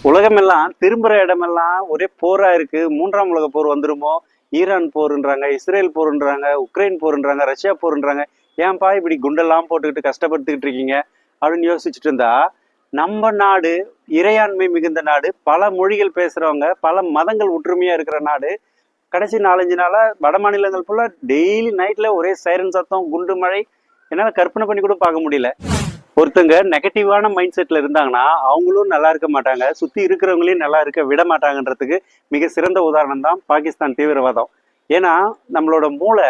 உலகமெல்லாம் திரும்புற இடமெல்லாம் ஒரே போரா இருக்கு. 3ஆம் உலக போர் வந்துருமோ, ஈரான் போருன்றாங்க, இஸ்ரேல் போருன்றாங்க, உக்ரைன் போருன்றாங்க, ரஷ்யா போருன்றாங்க. ஏன்பா இப்படி குண்டெல்லாம் போட்டுக்கிட்டு கஷ்டப்படுத்திக்கிட்டு இருக்கீங்க அப்படின்னு யோசிச்சுட்டு இருந்தா, நம்ம நாடு இறையாண்மை மிகுந்த நாடு, பல மொழிகள் பேசுறவங்க, பல மதங்கள் ஒற்றுமையா இருக்கிற நாடு. கடைசி 4-5 நாளா வட மாநிலங்கள் ஃபுல்லா டெய்லி நைட்ல ஒரே சைரன் சத்தம், குண்டு மழை. என்னால கற்பனை பண்ணி கூட பார்க்க முடியல. ஒருத்தங்க நெகட்டிவான மைண்ட் செட்ல இருந்தாங்கன்னா அவங்களும் நல்லா இருக்க மாட்டாங்க, சுத்தி இருக்கிறவங்களையும் நல்லா இருக்க விட மாட்டாங்கன்றதுக்கு மிக சிறந்த உதாரணம் தான் பாகிஸ்தான் தீவிரவாதம். ஏன்னா நம்மளோட மூளை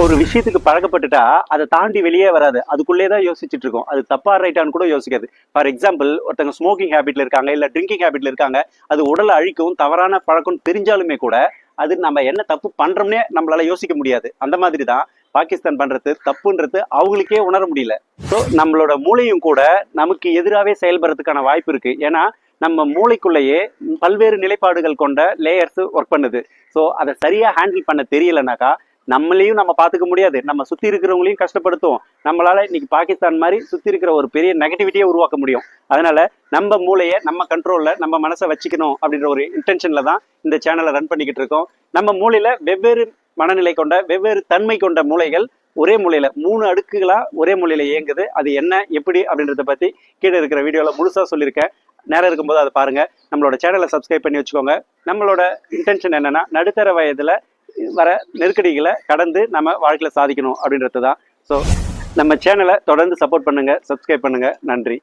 ஒரு விஷயத்துக்கு பழக்கப்பட்டுட்டா அதை தாண்டி வெளியே வராது, அதுக்குள்ளே தான் யோசிச்சுட்டு இருக்கோம். அது தப்பா ரைட்டான்னு கூட யோசிக்காது. ஃபார் எக்ஸாம்பிள், ஒருத்தங்க ஸ்மோக்கிங் ஹேபிட்ல இருக்காங்க, இல்ல ட்ரிங்கிங் ஹேபிட்ல இருக்காங்க, அது உடலை அழிக்கும், தவறான பழக்கம் தெரிஞ்சாலுமே கூட அது நம்ம என்ன தப்பு பண்றோம்னே நம்மளால யோசிக்க முடியாது. அந்த மாதிரி தான் பாகிஸ்தான் பண்றது தப்புன்றது அவங்களுக்கே உணர முடியல. ஸோ நம்மளோட மூளையும் கூட நமக்கு எதிராகவே செயல்படுறதுக்கான வாய்ப்பு இருக்கு. ஏன்னா நம்ம மூளைக்குள்ளேயே பல்வேறு நிலைப்பாடுகள் கொண்ட லேயர்ஸ் ஒர்க் பண்ணுது. ஸோ அதை சரியா ஹேண்டில் பண்ண தெரியலனாக்கா நம்மளையும் நம்ம பார்த்துக்க முடியாது, நம்ம சுத்தி இருக்கிறவங்களையும் கஷ்டப்படுத்தும். நம்மளால இன்னைக்கு பாகிஸ்தான் மாதிரி சுத்தி இருக்கிற ஒரு பெரிய நெகட்டிவிட்டியை உருவாக்க முடியும். அதனால நம்ம மூளையை நம்ம கண்ட்ரோல்ல நம்ம மனசை வச்சுக்கணும் அப்படின்ற ஒரு இன்டென்ஷன்ல தான் இந்த சேனலை ரன் பண்ணிக்கிட்டு இருக்கோம். நம்ம மூளையில வெவ்வேறு மனநிலை கொண்ட வெவ்வேறு தன்மை கொண்ட மூளைகள் ஒரே மூலையில 3 அடுக்குகளா ஒரே மூலையில இயங்குது. அது என்ன எப்படி அப்படின்றத பத்தி கீழே இருக்கிற வீடியோல முழுசா சொல்லியிருக்கேன். நேரம் இருக்கும்போது அதை பாருங்க. நம்மளோட சேனலை சப்ஸ்கிரைப் பண்ணி வச்சுக்கோங்க. நம்மளோட இன்டென்ஷன் என்னன்னா, நடுத்தர வயதுல வர நெருக்கடிகளை கடந்து நம்ம வாழ்க்கையில சாதிக்கணும் அப்படின்றது தான். ஸோ நம்ம சேனலை தொடர்ந்து சப்போர்ட் பண்ணுங்க, சப்ஸ்கிரைப் பண்ணுங்க. நன்றி.